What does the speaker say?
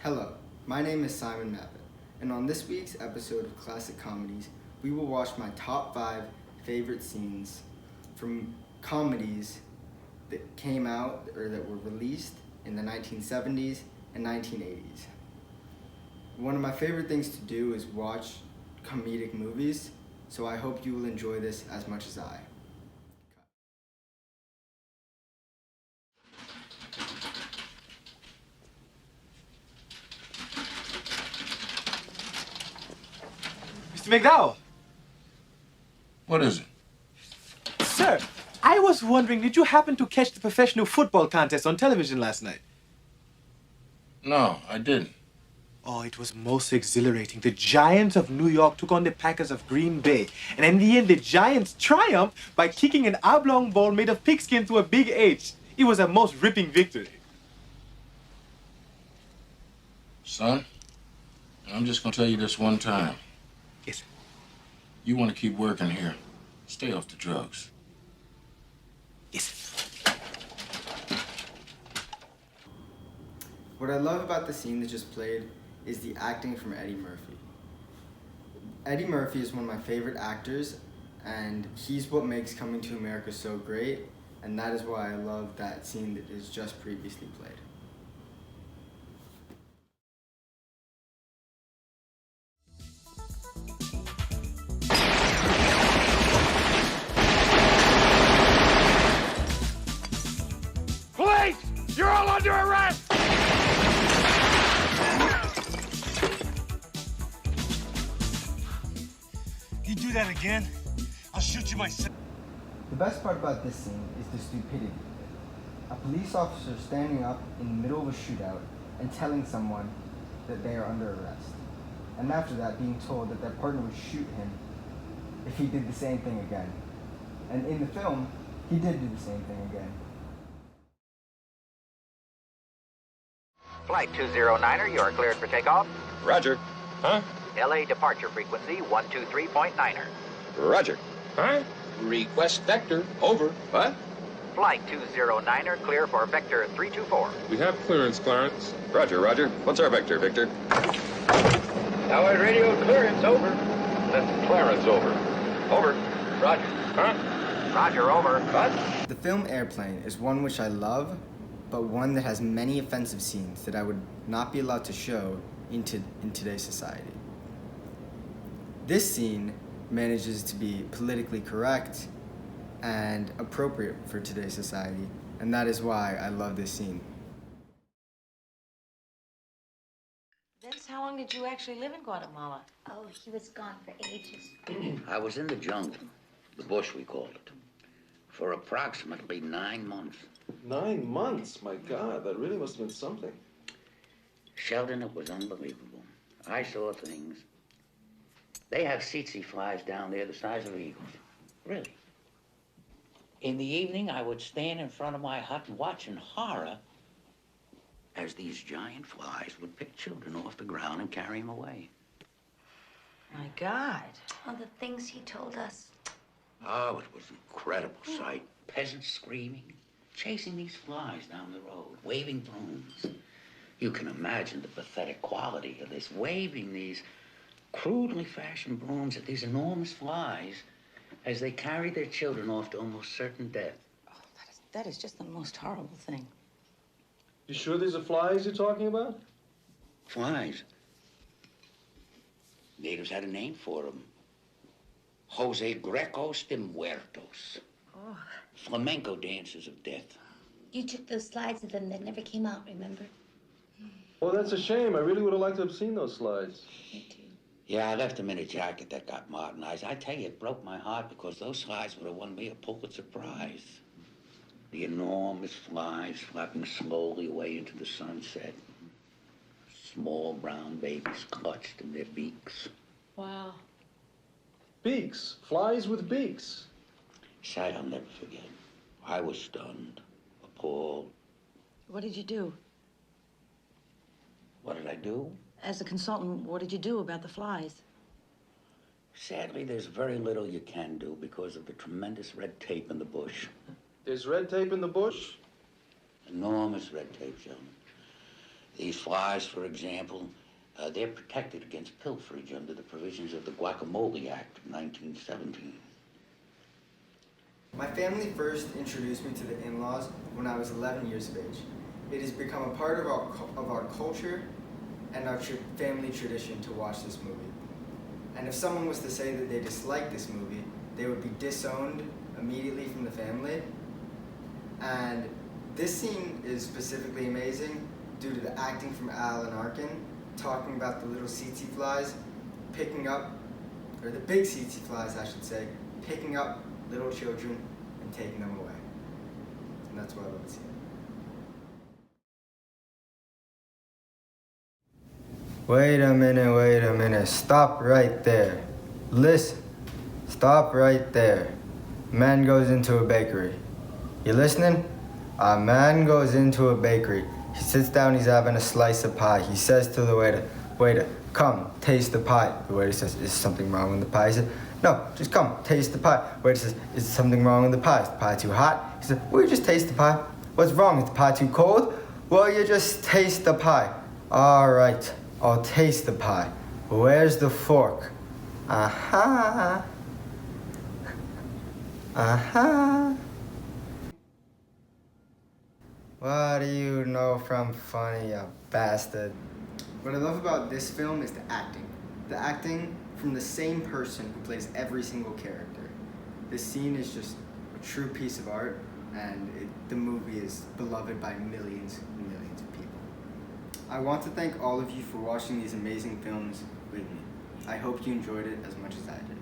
Hello, my name is Simon Mavett, and on this week's episode of Classic Comedies, we will watch my top 5 favorite scenes from comedies that came out or that were released in the 1970s and 1980s. One of my favorite things to do is watch comedic movies, so I hope you will enjoy this as much as I. Mr. McDowell! What is it? Sir, I was wondering, did you happen to catch the professional football contest on television last night? No, I didn't. Oh, it was most exhilarating. The Giants of New York took on the Packers of Green Bay. And in the end, the Giants triumphed by kicking an oblong ball made of pigskin through a big H. It was a most ripping victory. Son, I'm just gonna tell you this one time. Yes, sir. You want to keep working here. Stay off the drugs. Yes, sir. What I love about the scene that just played is the acting from Eddie Murphy. Eddie Murphy is one of my favorite actors, and he's what makes Coming to America so great, and that is why I love that scene that is just previously played. Police! You're all under arrest! You do that again, I'll shoot you myself. The best part about this scene is the stupidity of it. A police officer standing up in the middle of a shootout and telling someone that they are under arrest. And after that being told that their partner would shoot him if he did the same thing again. And in the film, he did do the same thing again. Flight 209er, you are cleared for takeoff. Roger. Huh? LA departure frequency 123.9er. Roger. Huh? Request vector. Over. What? Flight 209er, clear for vector 324. We have clearance, Clarence. Roger, Roger. What's our vector, Victor? Tower radio clearance, over. That's Clarence, over. Over. Roger. Huh? Roger, over. What? The film Airplane is one which I love, but one that has many offensive scenes that I would not be allowed to show in today's society. This scene manages to be politically correct and appropriate for today's society, and that is why I love this scene. Vince, how long did you actually live in Guatemala? Oh, he was gone for ages. I was in the jungle, the bush we called it, for approximately 9 months. 9 months? My God, that really must have been something. Sheldon, it was unbelievable. I saw things. They have tsetse flies down there the size of eagles. Really. In the evening, I would stand in front of my hut and watch in horror as these giant flies would pick children off the ground and carry them away. My God. All the things he told us. Oh, it was an incredible sight. Peasants screaming, chasing these flies down the road, waving brooms. You can imagine the pathetic quality of this, waving these crudely fashioned brooms at these enormous flies as they carry their children off to almost certain death. Oh, that is just the most horrible thing. You sure these are flies you're talking about? Flies. Natives had a name for them. Jose Grecos de Muertos. Oh. Flamenco dancers of death. You took those slides of them that never came out, remember? Oh, that's a shame. I really would have liked to have seen those slides. Me too. Yeah, I left them in a jacket that got modernized. I tell you, it broke my heart because those slides would have won me a Pulitzer Prize. The enormous flies flapping slowly away into the sunset. Small brown babies clutched in their beaks. Wow. Beaks. Flies with beaks. Sight I'll never forget. I was stunned, appalled. What did you do? What did I do? As a consultant, what did you do about the flies? Sadly, there's very little you can do because of the tremendous red tape in the bush. There's red tape in the bush? Enormous red tape, Sheldon. These flies, for example, they're protected against pilferage under the provisions of the Guacamole Act of 1917. My family first introduced me to the in-laws when I was 11 years of age. It has become a part of our culture and our family tradition to watch this movie. And if someone was to say that they disliked this movie, they would be disowned immediately from the family. And this scene is specifically amazing due to the acting from Alan Arkin, talking about the little tsetse flies picking up, or the big tsetse flies, I should say, picking up little children and taking them away. And that's why I love the scene. Wait a minute, stop right there. Listen, stop right there. Man goes into a bakery. You listening? A man goes into a bakery. He sits down, he's having a slice of pie. He says to the waiter, come, taste the pie. The waiter says, is something wrong with the pie? He says, no, just come, taste the pie. Waiter says, is something wrong with the pie? Is the pie too hot? He says, well, you just taste the pie. What's wrong? Is the pie too cold? Well, you just taste the pie. All right, I'll taste the pie. Where's the fork? Uh-huh. Uh-huh. What do you know from funny, you bastard? What I love about this film is the acting. The acting from the same person who plays every single character. This scene is just a true piece of art, and the movie is beloved by millions and millions of people. I want to thank all of you for watching these amazing films with me. I hope you enjoyed it as much as I did.